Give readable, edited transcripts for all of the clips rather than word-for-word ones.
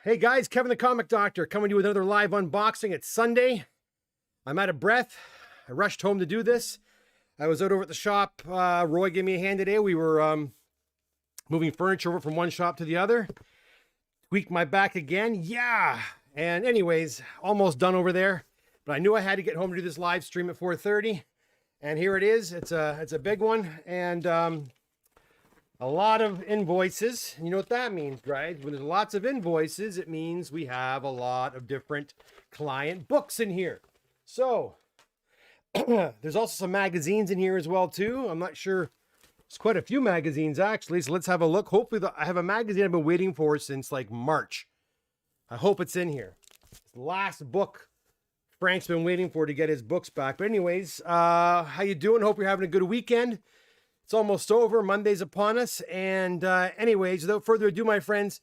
Hey guys, Kevin the Comic Doctor coming to you with another live unboxing. It's Sunday. I'm out of breath. I rushed home to do this. I was out over at the shop. Roy gave me a hand today. We were moving furniture over from one shop to the other. Tweaked my back again. Yeah. And anyways, almost done over there. But I knew I had to get home to do this live stream at 4:30. And here it is. It's a big one. And a lot of invoices. You know what that means, right? When there's lots of invoices, it means we have a lot of different client books in here. So there's also some magazines in here as well too. I'm not sure. There's quite a few magazines actually. So let's have a look. Hopefully I have a magazine I've been waiting for since like March. I hope it's in here. It's the last book Frank's been waiting for to get his books back. But anyways, how you doing? Hope you're having a good weekend. It's almost over. Monday's upon us. And anyways, without further ado, my friends,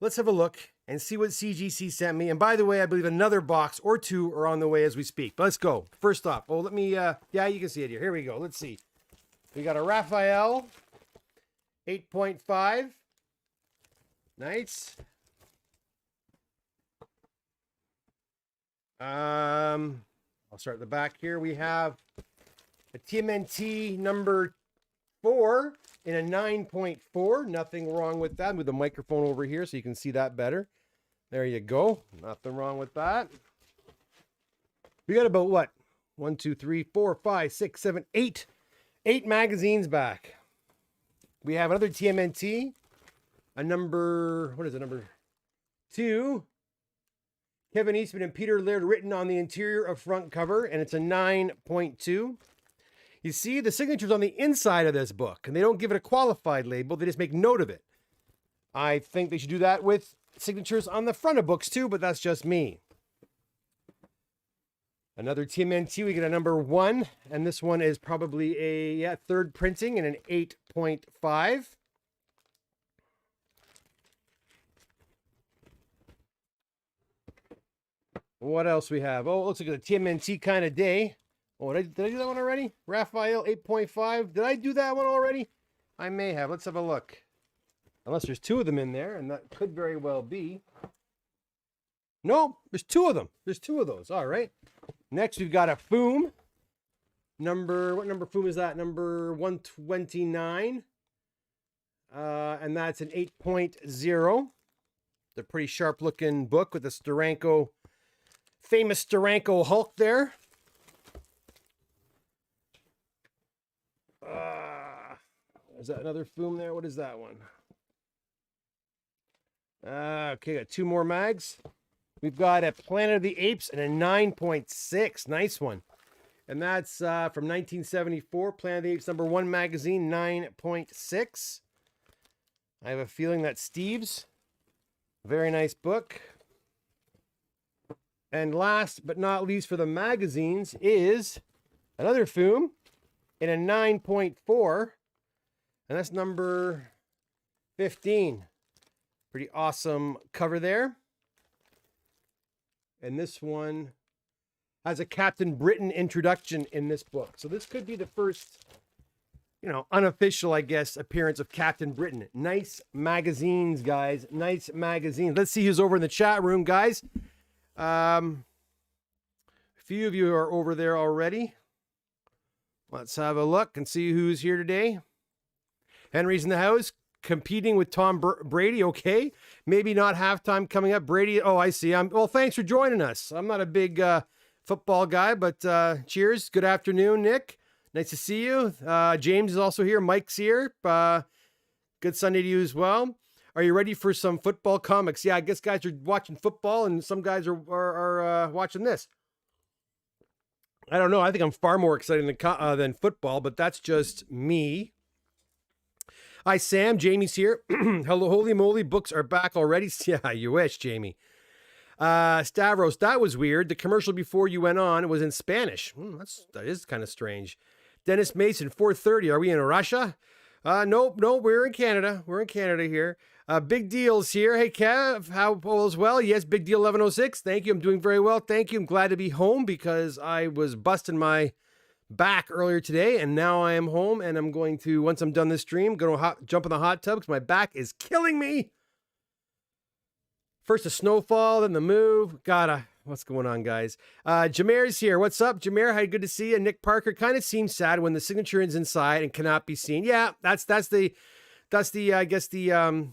let's have a look and see what CGC sent me. And by the way, I believe another box or two are on the way as we speak. But let's go. First off, let me, yeah, you can see it here. Here we go. Let's see. We got a Raphael 8.5. Nice. I'll start at the back here. We have a TMNT number 4 in a 9.4. Nothing wrong with that. With the microphone over here so you can see that better. There you go. Nothing wrong with that. We got about what? 1, 2, 3, 4, 5, 6, 7, 8. 8 magazines back. We have another TMNT. A number, what is it? Number 2. Kevin Eastman and Peter Laird written on the interior of front cover. And it's a 9.2. You see the signatures on the inside of this book, and they don't give it a qualified label. They just make note of it. I think they should do that with signatures on the front of books too, but that's just me. Another TMNT, we get a number 1, and this one is probably a third printing and an 8.5. What else we have? Oh, it looks like a TMNT kind of day. Oh, did I do that one already? Raphael 8.5. Did I do that one already? I may have. Let's have a look. Unless there's 2 of them in there, and that could very well be. No, there's 2 of them. There's 2 of those. All right. Next, we've got a Foom. What number Foom is that? Number 129. And that's an 8.0. It's a pretty sharp-looking book with the famous Steranko Hulk there. Is that another Foom there? What is that one? Okay, got 2 more mags. We've got a Planet of the Apes and a 9.6. Nice one. And that's from 1974. Planet of the Apes number 1 magazine, 9.6. I have a feeling that's Steve's. Very nice book. And last but not least for the magazines is another Foom in a 9.4. And that's number 15. Pretty awesome cover there. And this one has a Captain Britain introduction in this book. So this could be the first, unofficial, I guess, appearance of Captain Britain. Nice magazines, guys. Nice magazines. Let's see who's over in the chat room, guys. A few of you are over there already. Let's have a look and see who's here today. Henry's in the house, competing with Tom Brady. Okay, maybe not halftime coming up. Brady. Oh, I see. Well, thanks for joining us. I'm not a big football guy, but cheers. Good afternoon, Nick. Nice to see you. James is also here. Mike's here. Good Sunday to you as well. Are you ready for some football comics? Yeah, I guess guys are watching football, and some guys are watching this. I don't know. I think I'm far more excited than football, but that's just me. Hi, Sam. Jamie's here. Hello, holy moly. Books are back already. Yeah, you wish, Jamie. Stavros, that was weird. The commercial before you went on was in Spanish. That is kind of strange. Dennis Mason, 4:30. Are we in Russia? Nope, we're in Canada. We're in Canada here. Big Deal's here. Hey, Kev, how all is well? Yes, Big Deal 1106. Thank you. I'm doing very well. Thank you. I'm glad to be home because I was busting my back earlier today, and now I am home, and I'm going to, once I'm done this stream, jump in the hot tub because my back is killing me. First the snowfall, then the move. What's going on, guys? Jameer's here. What's up, Jameer? Hi, good to see you. Nick Parker kind of seems sad when the signature is inside and cannot be seen. Yeah, that's the I guess the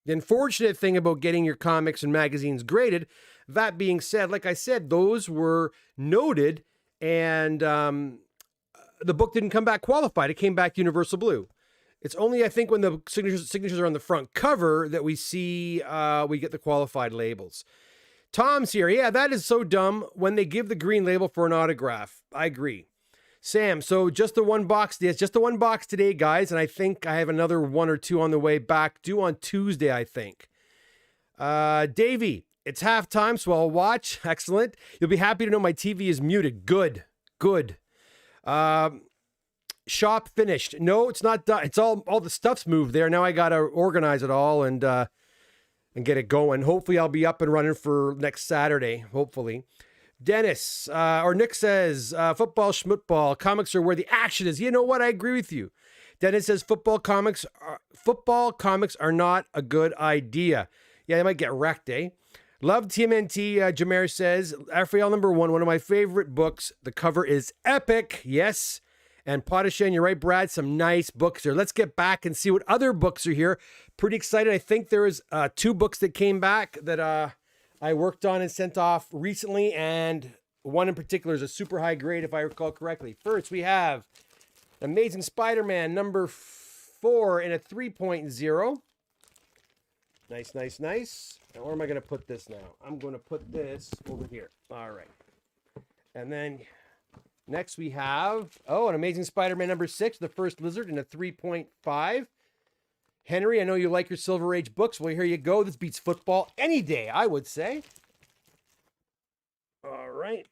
unfortunate thing about getting your comics and magazines graded. That being said, like I said, those were noted, and the book didn't come back qualified. It came back Universal Blue. It's only, I think, when the signatures are on the front cover that we see we get the qualified labels. Tom's here. Yeah, that is so dumb when they give the green label for an autograph. I agree. Sam, so just the one box. Yes, just the one box today, guys. And I think I have another one or two on the way back, due on Tuesday, I think. Davey, it's halftime, so I'll watch. Excellent. You'll be happy to know my TV is muted. Good. Shop finished. No, it's not done. It's all the stuff's moved there. Now I got to organize it all and get it going. Hopefully I'll be up and running for next Saturday. Hopefully. Dennis, or Nick says, football, schmutball, comics are where the action is. You know what? I agree with you. Dennis says football comics are not a good idea. Yeah, they might get wrecked, eh? Love TMNT, Jameer says, Raphael #1, one of my favorite books. The cover is epic. Yes. And Potashen, you're right, Brad. Some nice books here. Let's get back and see what other books are here. Pretty excited. I think there is 2 books that came back that I worked on and sent off recently. And one in particular is a super high grade, if I recall correctly. First, we have Amazing Spider-Man #4 in a 3.0. Nice. Now, where am I going to put this now? I'm going to put this over here. All right. And then next we have, an Amazing Spider-Man #6, the first Lizard in a 3.5. Henry, I know you like your Silver Age books. Well, here you go. This beats football any day, I would say. All right.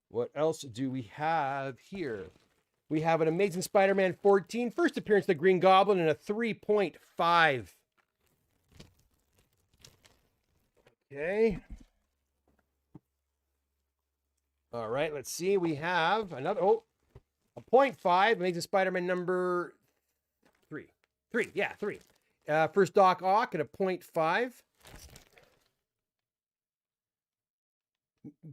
What else do we have here? We have an Amazing Spider-Man 14, first appearance of the Green Goblin in a 3.5. Okay. All right, let's see. We have another, a 0.5, Amazing Spider-Man #3. 3. First Doc Ock at a 0.5.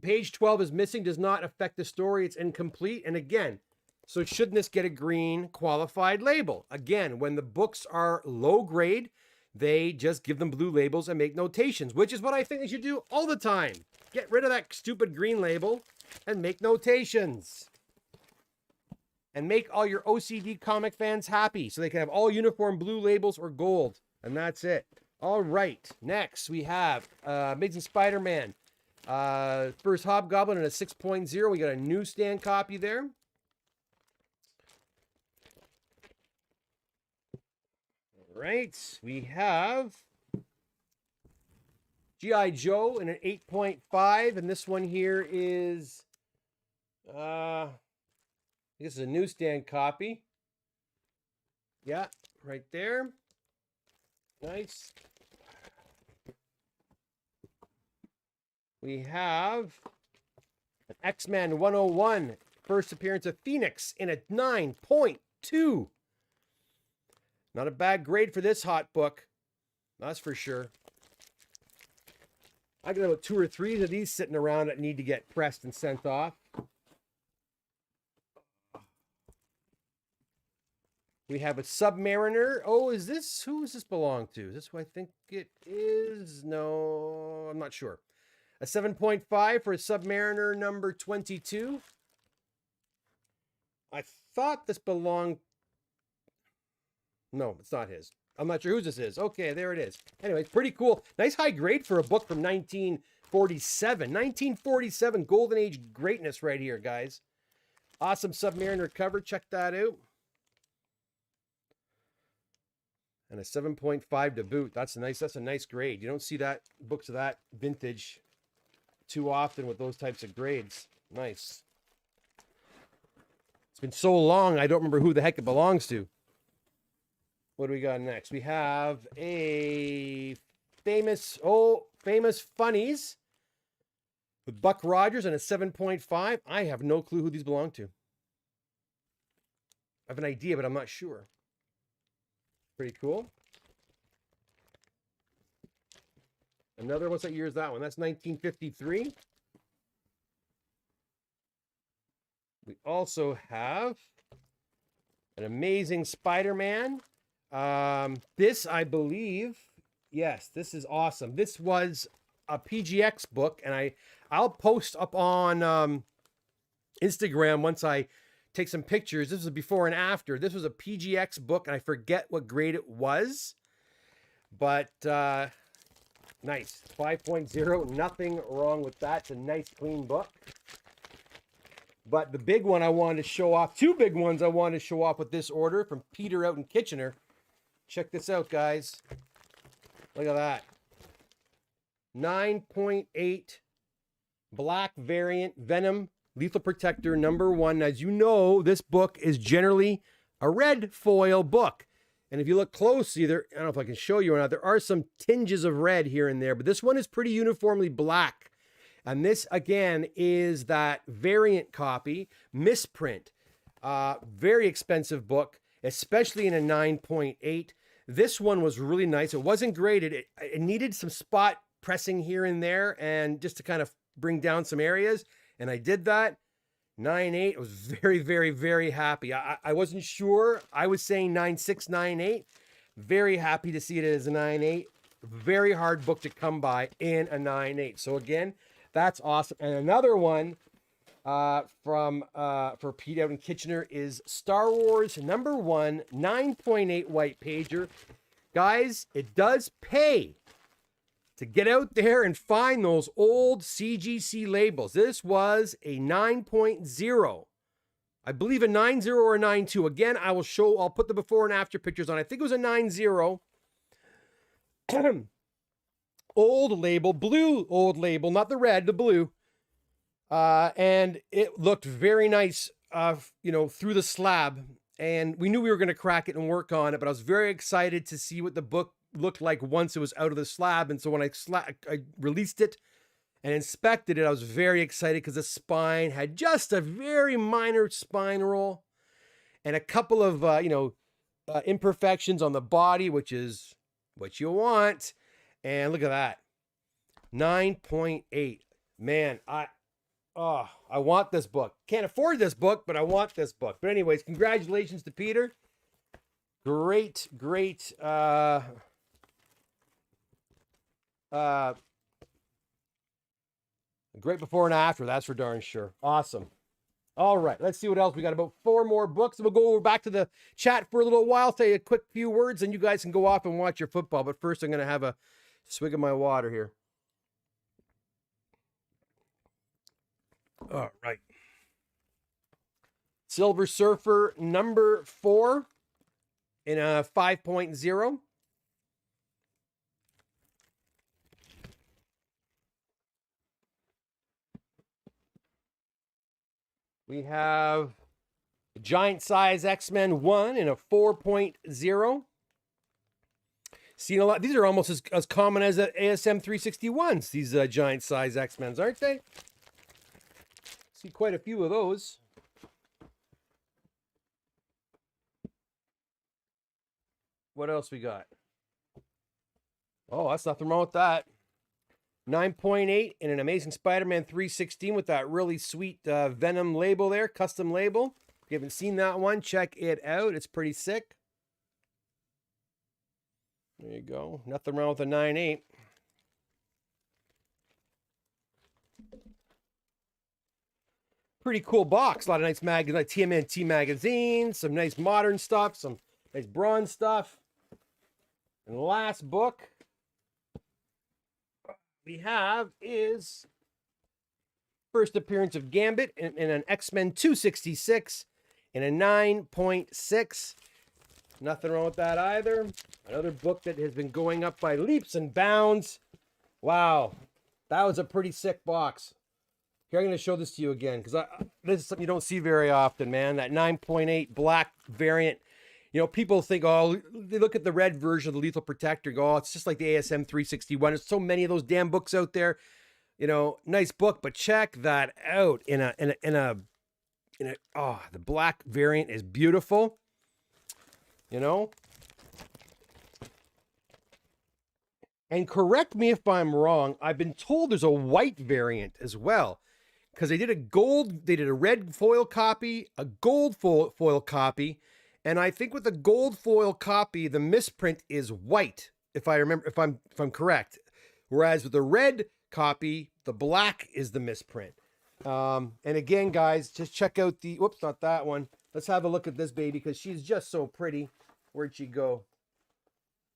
Page 12 is missing, does not affect the story. It's incomplete. And again, so shouldn't this get a green qualified label? Again, when the books are low grade, they just give them blue labels and make notations, which is what I think they should do all the time. Get rid of that stupid green label and make notations. And make all your OCD comic fans happy so they can have all uniform blue labels or gold. And that's it. All right. Next, we have Amazing Spider-Man. First Hobgoblin in a 6.0. We got a newsstand copy there. All right. We have G.I. Joe in an 8.5. And this one here is, this is a newsstand copy. Yeah, right there. Nice. We have an X-Men 101, first appearance of Phoenix in a 9.2. Not a bad grade for this hot book. That's for sure. I got about 2 or 3 of these sitting around that need to get pressed and sent off. We have a Submariner. Oh, who does this belong to? Is this who I think it is? No, I'm not sure. A 7.5 for a Submariner #22. I thought this belonged. No, it's not his. I'm not sure whose this is. Okay, there it is. Anyway, it's pretty cool. Nice high grade for a book from 1947. 1947 Golden Age greatness right here, guys. Awesome Submariner cover. Check that out. And a 7.5 to boot. That's a nice grade. You don't see that books of that vintage too often with those types of grades. Nice. It's been so long, I don't remember who the heck it belongs to. What do we got next? We have a famous funnies with Buck Rogers and a 7.5. I have no clue who these belong to. I have an idea, but I'm not sure. Pretty cool. Another, what's that year is that one? That's 1953. We also have an Amazing Spider-Man. This, I believe, yes, this is awesome. This was a PGX book, and I'll post up on Instagram once I take some pictures. This was before and after. This was a PGX book, and I forget what grade it was, but nice. 5.0, nothing wrong with that. It's a nice, clean book. But the big one I wanted to show off, two big ones I wanted to show off with this order from Peter out in Kitchener. Check this out, guys. Look at that. 9.8 black variant Venom Lethal Protector #1. As you know, this book is generally a red foil book. And if you look closely, I don't know if I can show you or not, there are some tinges of red here and there, but this one is pretty uniformly black. And this, again, is that variant copy, misprint. Very expensive book, especially in a 9.8. This one was really nice. It wasn't graded. It needed some spot pressing here and there, and just to kind of bring down some areas. And I did that. 9.8. I was very, very, very happy. I wasn't sure. I was saying 9.6, 9.8. Very happy to see it as a 9.8. Very hard book to come by in a 9.8. So again, that's awesome. And another one for Pete out in Kitchener is Star Wars #1, 9.8 white pager. Guys, it does pay to get out there and find those old CGC labels. This was a 9.0. I believe a 9.0 or a 9.2. Again, I'll put the before and after pictures on. I think it was a 9.0. Old label, blue old label, not the red, the blue. And it looked very nice, through the slab. And we knew we were going to crack it and work on it, but I was very excited to see what the book looked like once it was out of the slab. And so when I released it and inspected it, I was very excited because the spine had just a very minor spine roll and a couple of, imperfections on the body, which is what you want. And look at that. 9.8. Man, I want this book. Can't afford this book, but I want this book. But anyways, congratulations to Peter. Great before and after, that's for darn sure. Awesome. All right, let's see what else. We got about 4 more books. We'll go back to the chat for a little while, say a quick few words, and you guys can go off and watch your football. But first, I'm going to have a swig of my water here. All right. Silver Surfer #4 in a 5.0. We have Giant Size X-Men 1 in a 4.0. Seen a lot. These are almost as common as ASM 361s, these Giant Size X-Men's, aren't they? See quite a few of those. What else we got? Oh, that's nothing wrong with that. 9.8 in an Amazing Spider-Man 316 with that really sweet Venom label there, custom label. If you haven't seen that one, check it out. It's pretty sick. There you go. Nothing wrong with a 9.8. Pretty cool box. A lot of nice like TMNT magazines, some nice modern stuff, some nice bronze stuff. And the last book we have is first appearance of Gambit in an X-Men 266 in a 9.6. Nothing wrong with that either. Another book that has been going up by leaps and bounds. Wow, that was a pretty sick box. Here, I'm going to show this to you again because this is something you don't see very often, man. That 9.8 black variant. You know, people think, oh, they look at the red version of the Lethal Protector and go, oh, it's just like the ASM 361. There's so many of those damn books out there. You know, nice book, but check that out. The black variant is beautiful. You know, And correct me if I'm wrong, I've been told there's a white variant as well. Because they did a red foil copy, a gold foil copy, and I think with the gold foil copy, the misprint is white, if I'm correct. Whereas with the red copy, the black is the misprint. And again, guys, just check out the, whoops, not that one. Let's have a look at this baby because she's just so pretty. Where'd she go?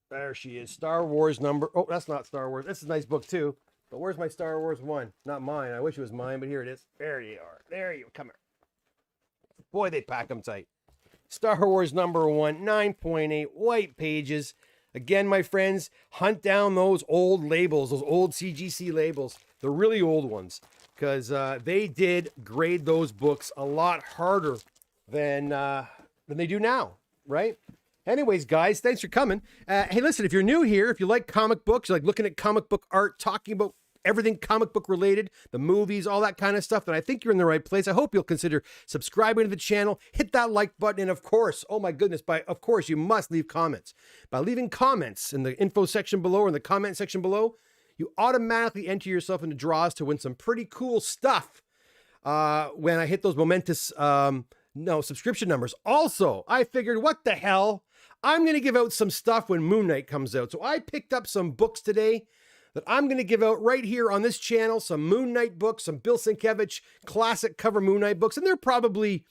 There she is. Star Wars number. Oh, that's not Star Wars. That's a nice book too. But where's my Star Wars one? Not mine. I wish it was mine, but here it is. There you are. There you come here. Boy, they pack them tight. Star Wars number 1, 9.8, white pages. Again, my friends, hunt down those old labels, those old CGC labels, the really old ones, because they did grade those books a lot harder than they do now, right? Anyways, guys, thanks for coming. Hey, listen, if you're new here, if you like comic books, you like looking at comic book art, talking about everything comic book related, the movies, all that kind of stuff, then I think you're in the right place. I hope you'll consider subscribing to the channel, hit that like button, and of course, oh my goodness, of course, you must leave comments. By leaving comments in the info section below or in the comment section below, you automatically enter yourself into draws to win some pretty cool stuff when I hit those momentous subscription numbers. Also, I figured, what the hell? I'm going to give out some stuff when Moon Knight comes out. So I picked up some books today that I'm going to give out right here on this channel. Some Moon Knight books, some Bill Sienkiewicz classic cover Moon Knight books. And they're probably,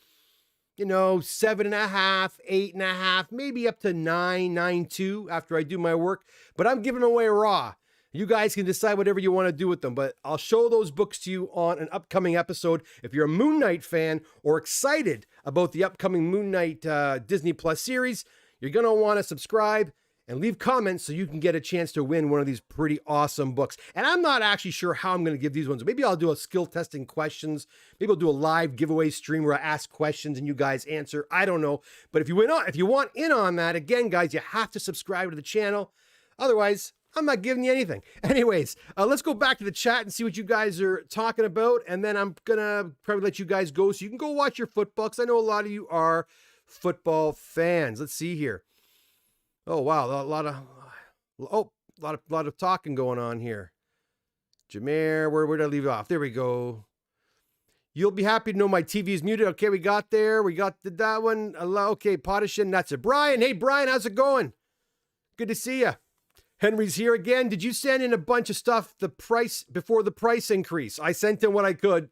7.5, 8.5, maybe up to 9.2 after I do my work. But I'm giving them away raw. You guys can decide whatever you want to do with them, but I'll show those books to you on an upcoming episode. If you're a Moon Knight fan or excited about the upcoming Moon Knight Disney Plus series, you're going to want to subscribe and leave comments so you can get a chance to win one of these pretty awesome books. And I'm not actually sure how I'm going to give these ones. Maybe I'll do a skill testing questions. Maybe I'll do a live giveaway stream where I ask questions and you guys answer. I don't know. But if you want in on that, again, guys, you have to subscribe to the channel. Otherwise, I'm not giving you anything. Anyways, let's go back to the chat and see what you guys are talking about. And then I'm going to probably let you guys go so you can go watch your football, because I know a lot of you are football fans. Let's see here. Oh, wow. A lot of talking going on here. Jameer, where did I leave off? There we go. You'll be happy to know my TV is muted. Okay, we got that one. Okay, Potishin, that's it. Brian, hey, Brian, how's it going? Good to see you. Henry's here again. Did you send in a bunch of stuff before the price increase? I sent in what I could.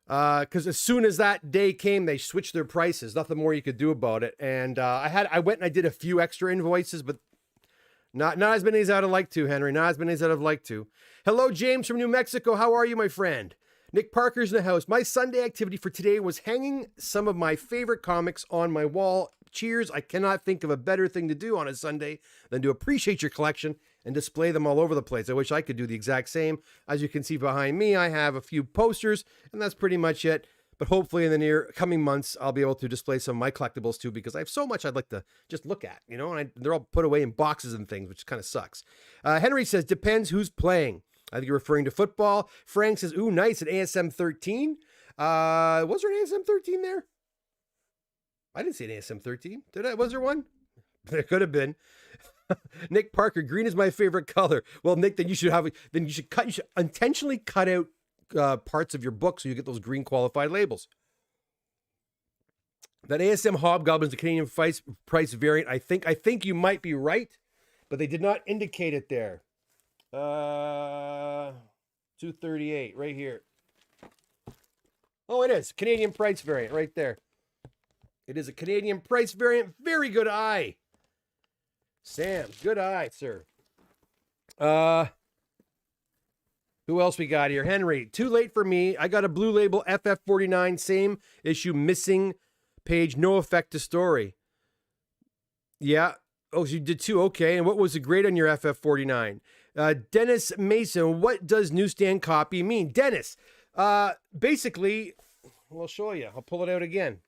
Because as soon as that day came, they switched their prices. Nothing more you could do about it. And I went and I did a few extra invoices, but not as many as I'd have liked to, Henry. Not as many as I'd have liked to. Hello, James from New Mexico. How are you, my friend? Nick Parker's in the house. My Sunday activity for today was hanging some of my favorite comics on my wall. Cheers. I cannot think of a better thing to do on a Sunday than to appreciate your collection and display them all over the place. I wish I could do the exact same. As you can see behind me, I have a few posters, and that's pretty much it. But hopefully in the near coming months, I'll be able to display some of my collectibles too, because I have so much I'd like to just look at, and they're all put away in boxes and things, which kind of sucks. Henry says, depends who's playing. I think you're referring to football. Frank says, ooh, nice, an ASM 13. Was there an ASM 13 there? I didn't see an ASM 13. Did I? Was there one? There could have been. Nick Parker, green is my favorite color. Well, Nick, then you should intentionally cut out parts of your book so you get those green qualified labels. That ASM Hobgoblin is the Canadian price variant. I think you might be right, but they did not indicate it there. 238 right here. Oh, it is Canadian price variant right there. It is a Canadian price variant. Very good eye. Sam, good eye, sir. Who else we got here? Henry, too late for me. I got a blue label FF49, same issue, missing page, no effect to story. Yeah. Oh, so you did too. Okay. And what was the grade on your FF49? Dennis Mason, what does newsstand copy mean? Dennis, basically, we'll show you. I'll pull it out again.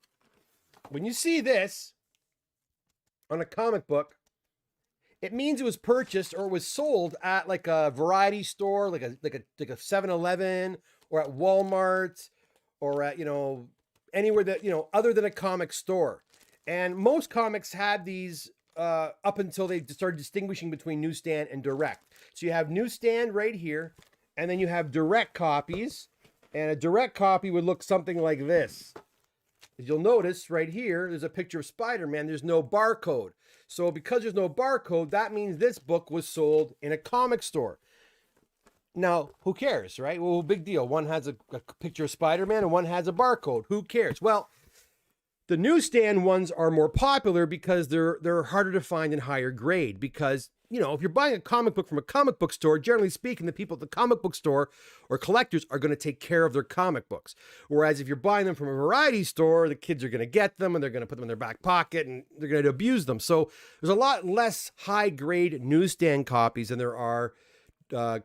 When you see this on a comic book, it means it was purchased or it was sold at like a variety store, like a 7-Eleven or at Walmart or at, anywhere that, other than a comic store. And most comics had these up until they started distinguishing between newsstand and direct. So you have newsstand right here, and then you have direct copies, and a direct copy would look something like this. As you'll notice right here, there's a picture of Spider-Man. There's no barcode. So because there's no barcode, that means this book was sold in a comic store. Now, who cares, right? Well, big deal. One has a picture of Spider-Man and one has a barcode. Who cares? Well, the newsstand ones are more popular because they're harder to find and higher grade. Because, you know, if you're buying a comic book from a comic book store, generally speaking, the people at the comic book store or collectors are going to take care of their comic books. Whereas if you're buying them from a variety store, the kids are going to get them and they're going to put them in their back pocket and they're going to abuse them. So there's a lot less high grade newsstand copies than there are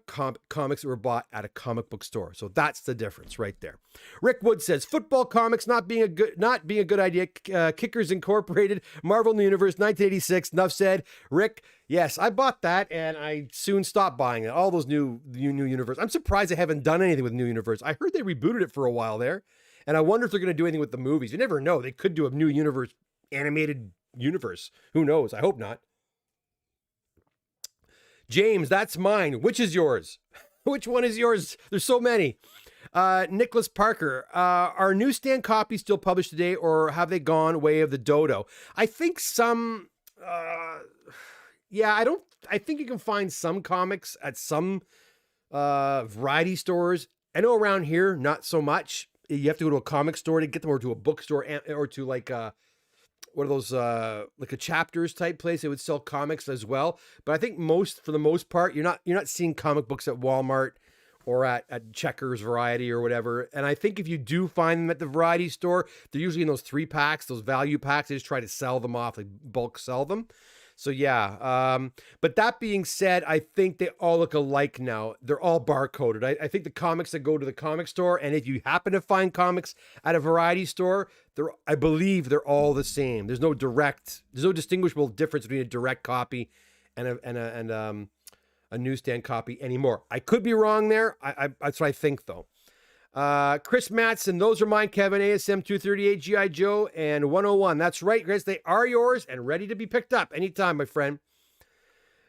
comics that were bought at a comic book store. So that's the difference right there. Rick Wood says football comics not being a good idea. Kickers Incorporated, Marvel Universe, 1986. Enough said. Rick, yes, I bought that and I soon stopped buying it. All those new universe. I'm surprised they haven't done anything with New Universe. I heard they rebooted it for a while there, and I wonder if they're going to do anything with the movies. You never know. They could do a new universe, animated universe. Who knows? I hope not. James, that's mine. Which is yours? Which one is yours? There's so many. Nicholas Parker, are newsstand copies still published today, or have they gone way of the dodo? I think some, I think you can find some comics at some variety stores. I know around here, not so much. You have to go to a comic store to get them, or to a bookstore, or to like what are those, like a Chapters type place. They would sell comics as well. But I think for the most part, you're not seeing comic books at Walmart or at Checkers Variety or whatever. And I think if you do find them at the variety store, they're usually in those 3-packs, those value packs. They just try to sell them off, like bulk sell them. So yeah, but that being said, I think they all look alike now. They're all barcoded. I think the comics that go to the comic store, and if you happen to find comics at a variety store, I believe they're all the same. There's no distinguishable difference between a direct copy and a newsstand copy anymore. I could be wrong there. That's what I think though. Chris Matson, those are mine, Kevin. ASM 238, G.I. Joe, and 101. That's right, Chris. They are yours and ready to be picked up anytime, my friend.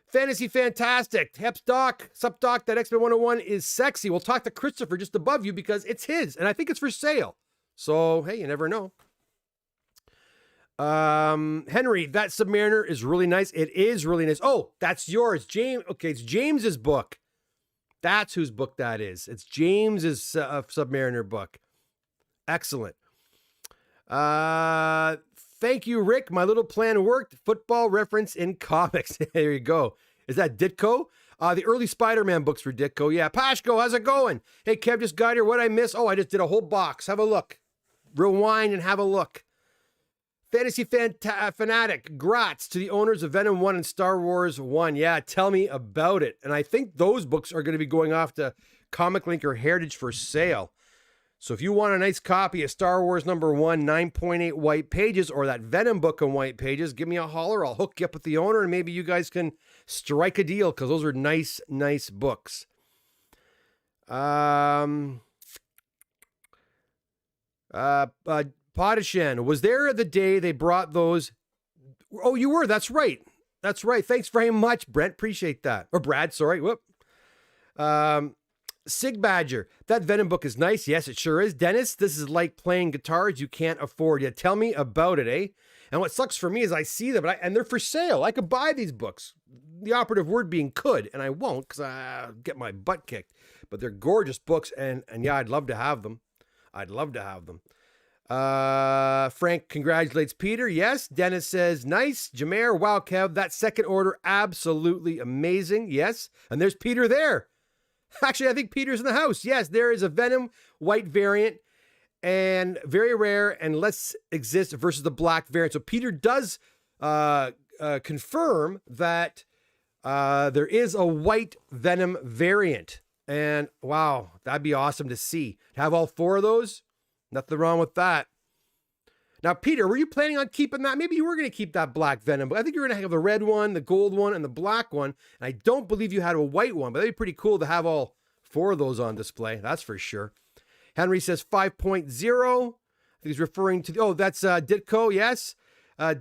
Fantasy Fantastic. Heps Doc. Sup, Doc. That X-Men 101 is sexy. We'll talk to Christopher just above you because it's his, and I think it's for sale. So, hey, you never know. Henry, that Submariner is really nice. It is really nice. Oh, that's yours. James. Okay, it's James's book. That's whose book that is. It's James's Submariner book. Excellent. Thank you, Rick. My little plan worked. Football reference in comics. There you go. Is that Ditko? The early Spider-Man books for Ditko. Yeah. Pashko, how's it going? Hey, Kev, just got here. What'd I miss? Oh, I just did a whole box. Have a look. Rewind and have a look. Fantasy Fanatic, grats to the owners of Venom 1 and Star Wars 1. Yeah, tell me about it. And I think those books are going to be going off to Comic Link or Heritage for sale. So if you want a nice copy of Star Wars number 1, 9.8 white pages, or that Venom book on white pages, give me a holler. I'll hook you up with the owner and maybe you guys can strike a deal because those are nice, nice books. Potishan, was there the day they brought those? Oh, you were. That's right. That's right. Thanks very much, Brent. Appreciate that. Or Brad, sorry. Whoop. Sig Badger, that Venom book is nice. Yes, it sure is. Dennis, this is like playing guitars you can't afford. Yeah, tell me about it, eh? And what sucks for me is I see them, and they're for sale. I could buy these books. The operative word being could, and I won't because I get my butt kicked. But they're gorgeous books, and yeah, I'd love to have them. I'd love to have them. Frank congratulates Peter. Yes. Dennis says, nice. Jameer, wow, Kev, that second order, absolutely amazing. Yes. And there's Peter there. Actually, I think Peter's in the house. Yes, there is a Venom white variant and very rare and less exist versus the black variant. So Peter does confirm that there is a white Venom variant. And wow, that'd be awesome to see. Have all 4 of those? Nothing wrong with that. Now, Peter, were you planning on keeping that? Maybe you were going to keep that black Venom, but I think you're going to have the red one, the gold one, and the black one. And I don't believe you had a white one, but that'd be pretty cool to have all 4 of those on display. That's for sure. Henry says 5.0. I think he's referring to, that's Ditko, yes.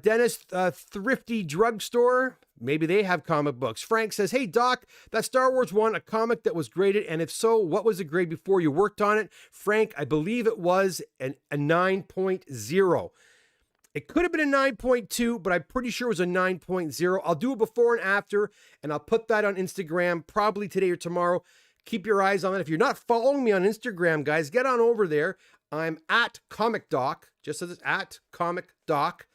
Dennis, Thrifty Drugstore. Maybe they have comic books. Frank says, hey, Doc, that Star Wars one, a comic that was graded, and if so, what was the grade before you worked on it? Frank, I believe it was a 9.0. It could have been a 9.2, but I'm pretty sure it was a 9.0. I'll do a before and after, and I'll put that on Instagram probably today or tomorrow. Keep your eyes on it. If you're not following me on Instagram, guys, get on over there. I'm at Comic Doc, just as it's at Comic Doc.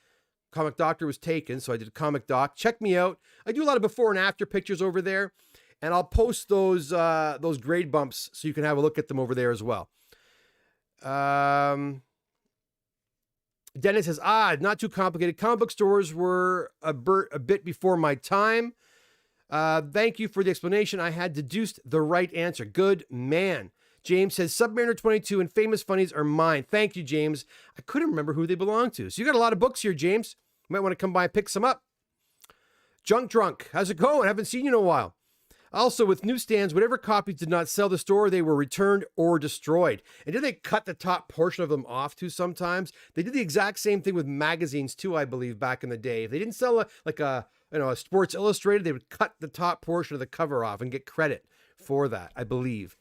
Comic Doctor was taken, so I did Comic Doc. Check me out. I do a lot of before and after pictures over there, and I'll post those grade bumps so you can have a look at them over there as well. Dennis says, not too complicated. Comic book stores were a bit before my time. Thank you for the explanation. I had deduced the right answer. Good man. James says, Submariner 22 and Famous Funnies are mine. Thank you, James. I couldn't remember who they belong to. So you got a lot of books here, James. You might want to come by and pick some up. Junk Drunk, how's it going? I haven't seen you in a while. Also, with newsstands, whatever copies did not sell the store, they were returned or destroyed. And did they cut the top portion of them off too sometimes? They did the exact same thing with magazines too, I believe, back in the day. If they didn't sell a Sports Illustrated, they would cut the top portion of the cover off and get credit for that, I believe.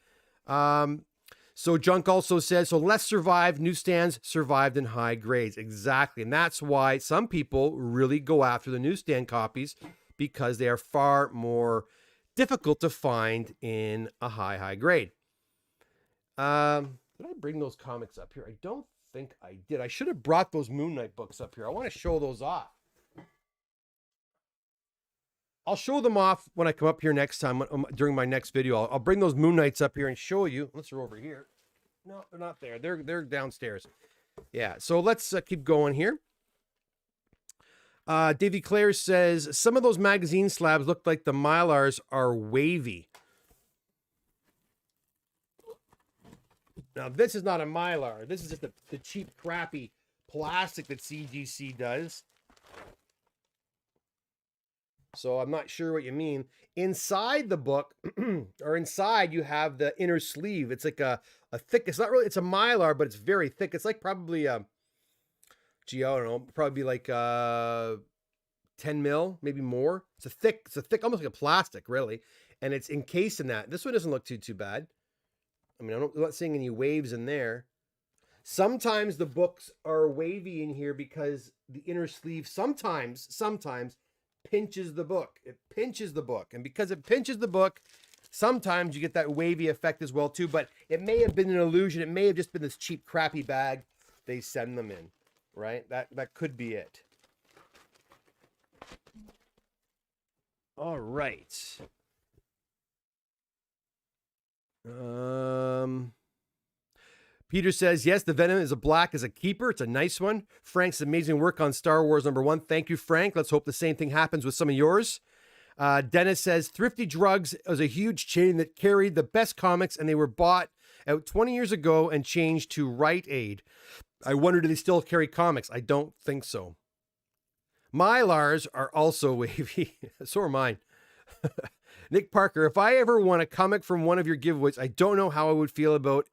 So Junk also says, so less survived, newsstands survived in high grades. Exactly. And that's why some people really go after the newsstand copies, because they are far more difficult to find in a high grade. Did I bring those comics up here? I don't think I did. I should have brought those Moon Knight books up here. I want to show those off. I'll show them off when I come up here next time during my next video. I'll bring those Moon Knights up here and show you. Unless they're over here. No, they're not there. They're downstairs. Yeah, so let's keep going here. Davy Clare says, some of those magazine slabs look like the Mylars are wavy. Now, this is not a Mylar. This is just the cheap, crappy plastic that CGC does. So I'm not sure what you mean. Inside the book, or inside, you have the inner sleeve. It's like a thick, it's not really, it's a Mylar, but it's very thick. It's like probably, I don't know, probably like 10 mil, maybe more. It's a thick, almost like a plastic, really. And it's encased in that. This one doesn't look too bad. I mean, I'm not seeing any waves in there. Sometimes the books are wavy in here because the inner sleeve sometimes pinches the book. It pinches the book. And because it pinches the book, sometimes you get that wavy effect as well too. But it may have been an illusion. It may have just been this cheap, crappy bag they send them in, right? That could be it. All right. Peter says, yes, the Venom is a black as a keeper. It's a nice one. Frank's amazing work on Star Wars #1. Thank you, Frank. Let's hope the same thing happens with some of yours. Dennis says, Thrifty Drugs was a huge chain that carried the best comics, and they were bought out 20 years ago and changed to Rite Aid. I wonder, do they still carry comics? I don't think so. Mylars are also wavy. So are mine. Nick Parker, if I ever won a comic from one of your giveaways, I don't know how I would feel about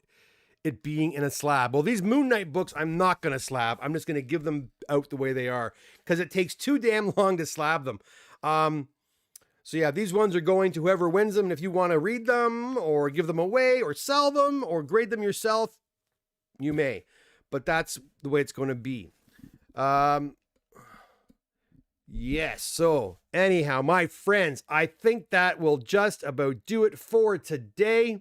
it being in a slab. Well, these Moon Knight books, I'm not going to slab. I'm just going to give them out the way they are because it takes too damn long to slab them. So yeah, these ones are going to whoever wins them. And if you want to read them or give them away or sell them or grade them yourself, you may. But that's the way it's going to be. Yes. So anyhow, my friends, I think that will just about do it for today.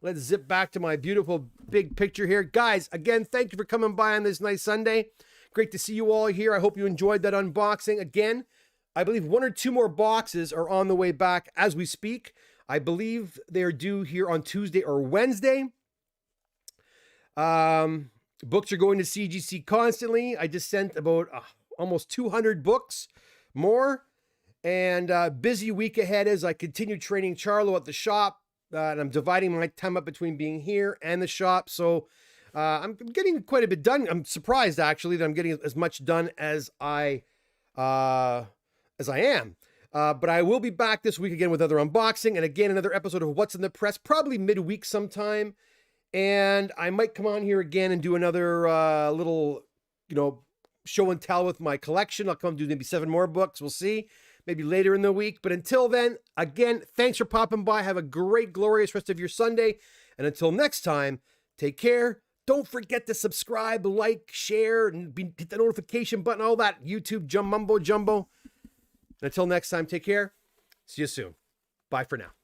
Let's zip back to my beautiful big picture here. Guys, again, thank you for coming by on this nice Sunday. Great to see you all here. I hope you enjoyed that unboxing. Again, I believe 1 or 2 more boxes are on the way back as we speak. I believe they're due here on Tuesday or Wednesday. Books are going to CGC constantly. I just sent about almost 200 books more. And busy week ahead as I continue training Charlo at the shop. And I'm dividing my time up between being here and the shop. So I'm getting quite a bit done. I'm surprised, actually, that I'm getting as much done as I am. But I will be back this week again with another unboxing. And again, another episode of What's in the Press, probably midweek sometime. And I might come on here again and do another little, show and tell with my collection. I'll come do maybe 7 more books. We'll see. Maybe later in the week. But until then, again, thanks for popping by. Have a great, glorious rest of your Sunday. And until next time, take care. Don't forget to subscribe, like, share, and hit the notification button, all that YouTube mumbo jumbo. And until next time, take care. See you soon. Bye for now.